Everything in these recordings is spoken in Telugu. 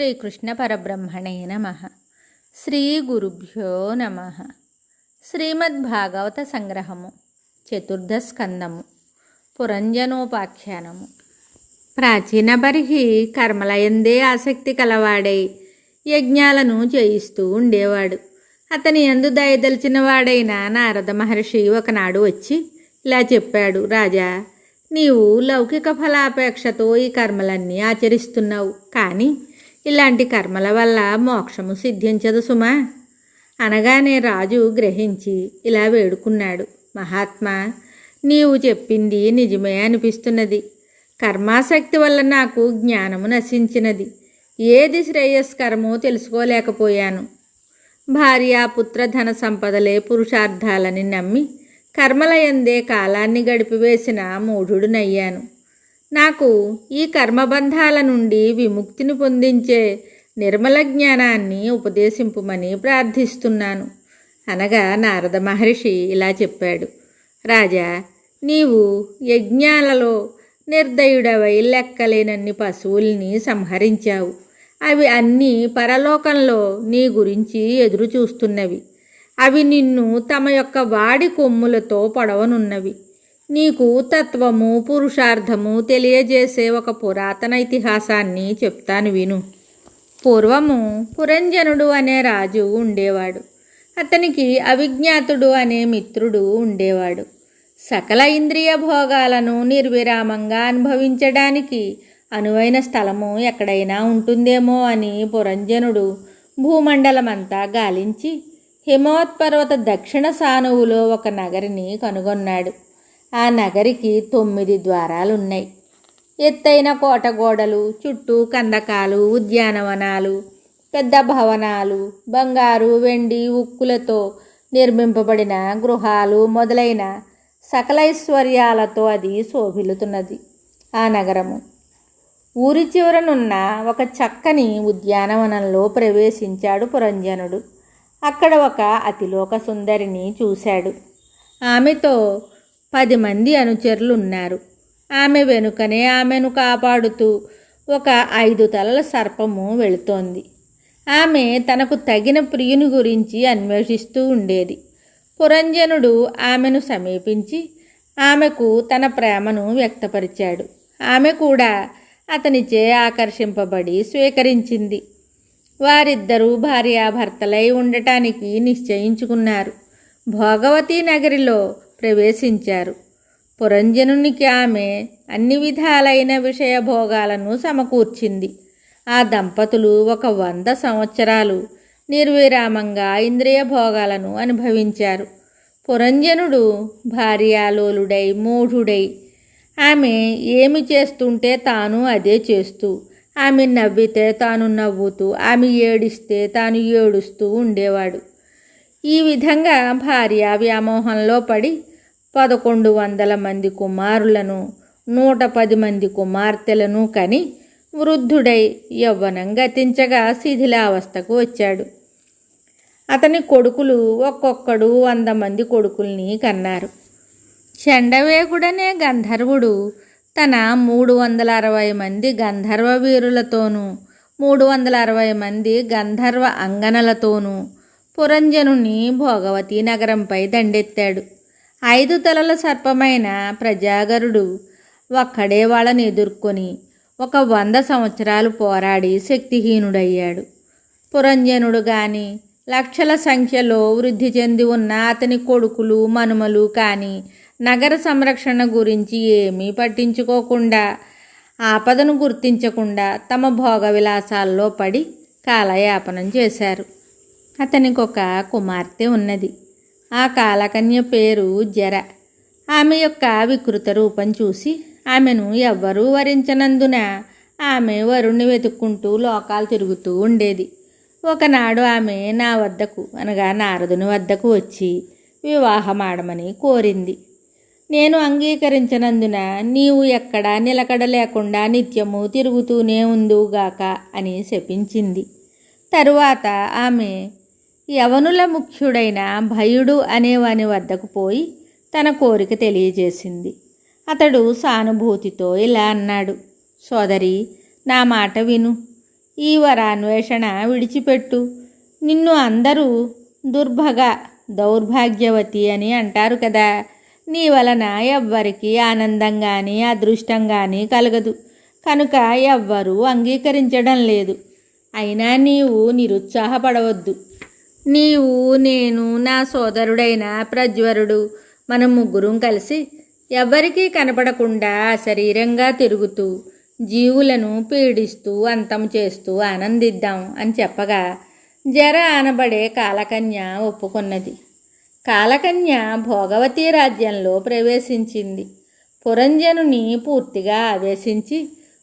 శ్రీకృష్ణ పరబ్రహ్మణే నమః. శ్రీ గురుభ్యో నమః. శ్రీమద్భాగవత సంగ్రహము, చతుర్థ స్కందము, పురంజనోపాఖ్యానము. ప్రాచీన బర్హి కర్మలయందే ఆసక్తి కలవాడై యజ్ఞాలను చేయిస్తూ ఉండేవాడు. అతని యందు దయదలిచిన వాడైన నారద మహర్షి ఒకనాడు వచ్చి ఇలా చెప్పాడు: రాజా, నీవు లౌకిక ఫలాపేక్షతో ఈ కర్మలన్నీ ఆచరిస్తున్నావు, కానీ ఇలాంటి కర్మల వల్ల మోక్షము సిద్ధించదు సుమా. అనగానే రాజు గ్రహించి ఇలా వేడుకున్నాడు: మహాత్మా, నీవు చెప్పింది నిజమే అనిపిస్తున్నది. కర్మాసక్తి వల్ల నాకు జ్ఞానము నశించినది. ఏది శ్రేయస్కరమో తెలుసుకోలేకపోయాను. భార్య, పుత్ర, ధన సంపదలే పురుషార్థాలని నమ్మి కర్మలయందే కాలాన్ని గడిపివేసిన మూఢుడునయ్యాను. నాకు ఈ కర్మబంధాల నుండి విముక్తిని పొందించే నిర్మల జ్ఞానాన్ని ఉపదేశింపుమని ప్రార్థిస్తున్నాను అనగా నారద మహర్షి ఇలా చెప్పాడు: రాజా, నీవు యజ్ఞాలలో నిర్దయుడవై లెక్కలేనన్ని పశువుల్ని సంహరించావు. అవి అన్నీ పరలోకంలో నీ గురించి ఎదురు చూస్తున్నవి. అవి నిన్ను తమ యొక్క వాడి కొమ్ములతో పొడవనున్నవి. నీకు తత్వము, పురుషార్థము తెలియజేసే ఒక పురాతన ఇతిహాసాన్ని చెప్తాను విను. పూర్వము పురంజనుడు అనే రాజు ఉండేవాడు. అతనికి అవిజ్ఞాతుడు అనే మిత్రుడు ఉండేవాడు. సకల ఇంద్రియ భోగాలను నిర్విరామంగా అనుభవించడానికి అనువైన స్థలము ఎక్కడైనా ఉంటుందేమో అని పురంజనుడు భూమండలమంతా గాలించి హిమవత్పర్వత దక్షిణ సానువులో ఒక నగరిని కనుగొన్నాడు. ఆ నగరికి 9 ద్వారాలున్నాయి. ఎత్తైన కోటగోడలు, చుట్టూ కందకాలు, ఉద్యానవనాలు, పెద్ద భవనాలు, బంగారు, వెండి, ఉక్కులతో నిర్మింపబడిన గృహాలు మొదలైన సకలైశ్వర్యాలతో అది శోభిల్లుతున్నది. ఆ నగరము ఊరి చివరనున్న ఒక చక్కని ఉద్యానవనంలో ప్రవేశించాడు పురంజనుడు. అక్కడ ఒక అతిలోక సుందరిని చూశాడు. ఆమెతో 10 మంది అనుచరులు ఉన్నారు. ఆమె వెనుకనే ఆమెను కాపాడుతూ ఒక 5 తలల సర్పము వెళుతోంది. ఆమె తనకు తగిన ప్రియుని గురించి అన్వేషిస్తూ ఉండేది. పురంజనుడు ఆమెను సమీపించి ఆమెకు తన ప్రేమను వ్యక్తపరిచాడు. ఆమె కూడా అతనిచే ఆకర్షింపబడి స్వీకరించింది. వారిద్దరూ భార్యాభర్తలై ఉండటానికి నిశ్చయించుకున్నారు. భోగవతి నగరిలో ప్రవేశించారు. పురంజనునికి ఆమె అన్ని విధాలైన విషయభోగాలను సమకూర్చింది. ఆ దంపతులు ఒక 100 సంవత్సరాలు నిర్విరామంగా ఇంద్రియ భోగాలను అనుభవించారు. పురంజనుడు భార్యాలోలుడై మూఢుడై ఆమె ఏమి చేస్తుంటే తాను అదే చేస్తూ, ఆమె నవ్వితే తాను నవ్వుతూ, ఆమె ఏడిస్తే తాను ఏడుస్తూ ఉండేవాడు. ఈ విధంగా భార్య వ్యామోహంలో పడి 1100 మంది కుమారులను, 110 మంది కుమార్తెలను కని వృద్ధుడై యవ్వనం గతించగా శిథిలావస్థకు వచ్చాడు. అతని కొడుకులు ఒక్కొక్కడు 100 మంది కొడుకుల్ని కన్నారు. చండవేగుడనే గంధర్వుడు తన 360 మంది గంధర్వ వీరులతోనూ 360 మంది గంధర్వ అంగనలతోనూ పురంజనుని భోగవతి నగరంపై దండెత్తాడు. 5 తలల సర్పమైన ప్రజాగరుడు ఒక్కడే వాళ్ళని ఎదుర్కొని ఒక 100 సంవత్సరాలు పోరాడి శక్తిహీనుడయ్యాడు. పురంజనుడు కానీ లక్షల సంఖ్యలో వృద్ధి చెంది ఉన్న అతని కొడుకులు, మనుమలు కానీ నగర సంరక్షణ గురించి ఏమీ పట్టించుకోకుండా, ఆపదను గుర్తించకుండా తమ భోగ విలాసాల్లో పడి కాలయాపనం చేశారు. అతనికి ఒక కుమార్తె ఉన్నది. ఆ కాలకన్య పేరు జర. ఆమె యొక్క వికృత రూపం చూసి ఆమెను ఎవ్వరూ వరించనందున ఆమె వరుణ్ణి వెతుక్కుంటూ లోకాలు తిరుగుతూ ఉండేది. ఒకనాడు ఆమె నా వద్దకు అనగా నారదుని వద్దకు వచ్చి వివాహమాడమని కోరింది. నేను అంగీకరించనందున నీవు ఎక్కడా నిలకడ లేకుండా నిత్యము తిరుగుతూనే ఉందువుగాక అని శపించింది. తరువాత ఆమె యవనుల ముఖ్యుడైన భయుడు అనేవాని వద్దకు పోయి తన కోరిక తెలియజేసింది. అతడు సానుభూతితో ఇలా అన్నాడు: సోదరి, నా మాట విను. ఈ వరాన్వేషణ విడిచిపెట్టు. నిన్ను అందరూ దుర్భగ, దౌర్భాగ్యవతి అని అంటారు కదా. నీ వలన ఎవ్వరికీ ఆనందం కానీ అదృష్టం కానీ కలగదు కనుక ఎవ్వరూ అంగీకరించడం లేదు. అయినా నీవు నిరుత్సాహపడవద్దు. నీవు, నేను, నా సోదరుడైన ప్రజ్వరుడు మనం ముగ్గురం కలిసి ఎవ్వరికీ కనపడకుండా శరీరంగా తిరుగుతూ జీవులను పీడిస్తూ అంతం చేస్తూ ఆనందిద్దాం అని చెప్పగా జర అనబడే కాలకన్య ఒప్పుకున్నది. కాలకన్య భోగవతి రాజ్యంలో ప్రవేశించింది. పురంజనుని పూర్తిగా ఆవేశించి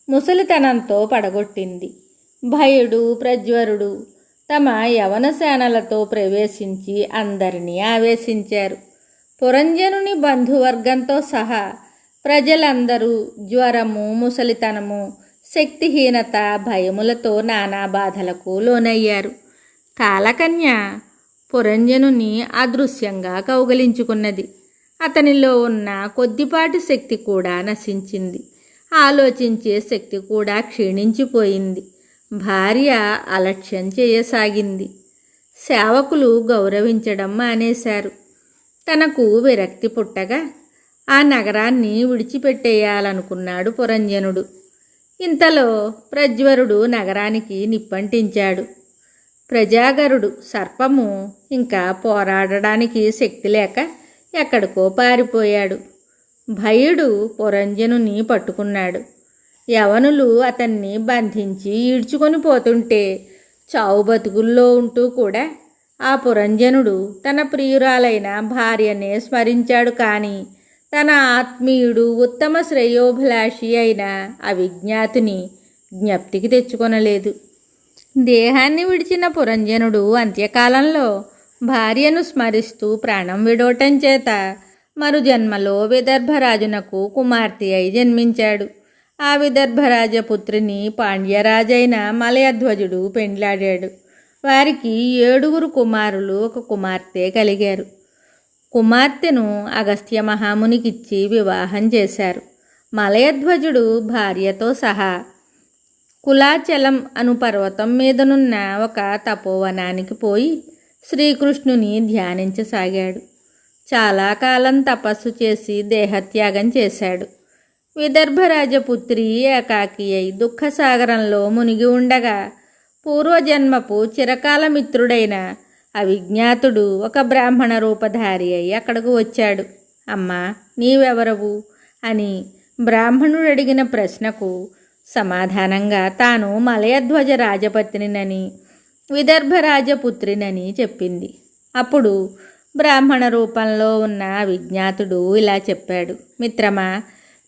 ముసలితనంతో పడగొట్టింది. భయుడు, ప్రజ్వరుడు తమ యవన సేనలతో ప్రవేశించి అందరినీ ఆవేశించారు. పురంజనుని బంధువర్గంతో సహా ప్రజలందరూ జ్వరము, ముసలితనము, శక్తిహీనత, భయములతో నానా బాధలకు లోనయ్యారు. కాలకన్య పురంజనుని అదృశ్యంగా కౌగలించుకున్నది. అతనిలో ఉన్న కొద్దిపాటి శక్తి కూడా నశించింది. ఆలోచించే శక్తి కూడా క్షీణించిపోయింది. భార్య అలక్ష్యం చేయసాగింది. సేవకులు గౌరవించడం మానేశారు. తనకు విరక్తి పుట్టగా ఆ నగరాన్ని విడిచిపెట్టేయాలనుకున్నాడు పురంజనుడు. ఇంతలో ప్రజ్వరుడు నగరానికి నిప్పంటించాడు. ప్రజాగరుడు సర్పము ఇంకా పోరాడడానికి శక్తి లేక ఎక్కడికో పారిపోయాడు. భయుడు పురంజనుని పట్టుకున్నాడు. యవనులు అతన్ని బంధించి ఈడ్చుకొని పోతుంటే చావు బతుకుల్లో ఉంటూ కూడా ఆ పురంజనుడు తన ప్రియురాలైన భార్యనే స్మరించాడు. కానీ తన ఆత్మీయుడు, ఉత్తమ శ్రేయోభిలాషి అయిన అవిజ్ఞాతుని జ్ఞప్తికి తెచ్చుకొనలేదు. దేహాన్ని విడిచిన పురంజనుడు అంత్యకాలంలో భార్యను స్మరిస్తూ ప్రాణం విడవటం చేత మరు జన్మలో విదర్భరాజునకు కుమార్తె అయి జన్మించాడు. ఆ విదర్భరాజపుత్రిని పాండ్యరాజైన మలయధ్వజుడు పెండ్లాడాడు. వారికి 7 కుమారులు, 1 కుమార్తె కలిగారు. కుమార్తెను అగస్త్య మహామునికిచ్చి వివాహం చేశారు. మలయధ్వజుడు భార్యతో సహా కులాచలం అను పర్వతం మీదనున్న ఒక తపోవనానికి పోయి శ్రీకృష్ణుని ధ్యానించసాగాడు. చాలా కాలం తపస్సు చేసి దేహత్యాగం చేశాడు. విదర్భరాజపుత్రి ఏకాకి అయి దుఃఖసాగరంలో మునిగి ఉండగా పూర్వజన్మపు చిరకాల మిత్రుడైన అవిజ్ఞాతుడు ఒక బ్రాహ్మణ రూపధారి అయి అక్కడకు వచ్చాడు. అమ్మా, నీవెవరవు అని బ్రాహ్మణుడు అడిగిన ప్రశ్నకు సమాధానంగా తాను మలయధ్వజ రాజపత్నినని విదర్భరాజపుత్రినని చెప్పింది. అప్పుడు బ్రాహ్మణ రూపంలో ఉన్న అవిజ్ఞాతుడు ఇలా చెప్పాడు. మిత్రమా,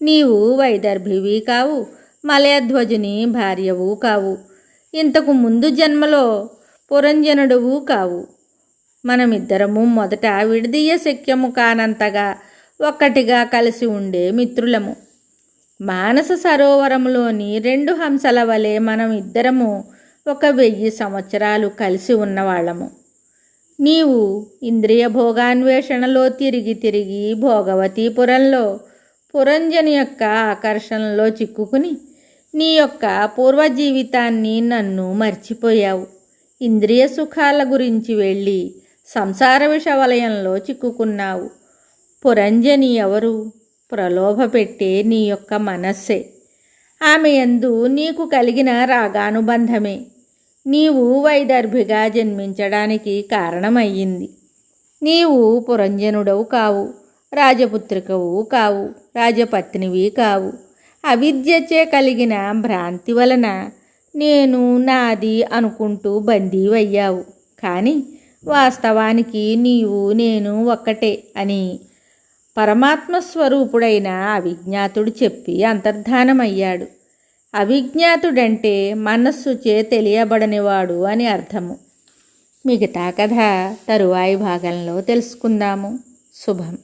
నీవు వైదర్భివి కావు, మలయధ్వజుని భార్యవు కావు, ఇంతకు ముందు జన్మలో పురంజనుడువు కావు. మనమిద్దరము మొదట విడదీయ శక్యము కానంతగా ఒక్కటిగా కలిసి ఉండే మిత్రులము. మానస సరోవరంలోని 2 హంసల వలె మనం ఇద్దరము 1000 సంవత్సరాలు కలిసి ఉన్నవాళ్ళము. నీవు ఇంద్రియ భోగాన్వేషణలో తిరిగి తిరిగి భోగవతీపురంలో పురంజని యొక్క ఆకర్షణలో చిక్కుకుని నీ యొక్క పూర్వజీవితాన్ని నన్ను మర్చిపోయావు. ఇంద్రియ సుఖాల గురించి వెళ్ళి సంసార విషవలయంలో చిక్కుకున్నావు. పురంజని ఎవరు? ప్రలోభ పెట్టే నీ యొక్క మనస్సే. ఆమె యందు నీకు కలిగిన రాగానుబంధమే నీవు వైదర్భిగా జన్మించడానికి కారణమయ్యింది. నీవు పురంజనుడవు కావు, రాజపుత్రికవు కావు, రాజపత్నివి కావు. అవిద్యచే కలిగిన భ్రాంతి వలన నేను నాది అనుకుంటూ బందీవయ్యావు. కానీ వాస్తవానికి నీవు నేను ఒక్కటే అని పరమాత్మస్వరూపుడైన అవిజ్ఞాతుడు చెప్పి అంతర్ధానమయ్యాడు. అవిజ్ఞాతుడంటే మనస్సుచే తెలియబడనివాడు అని అర్థము. మిగతా కథ తరువాయి భాగంలో తెలుసుకుందాము. శుభం.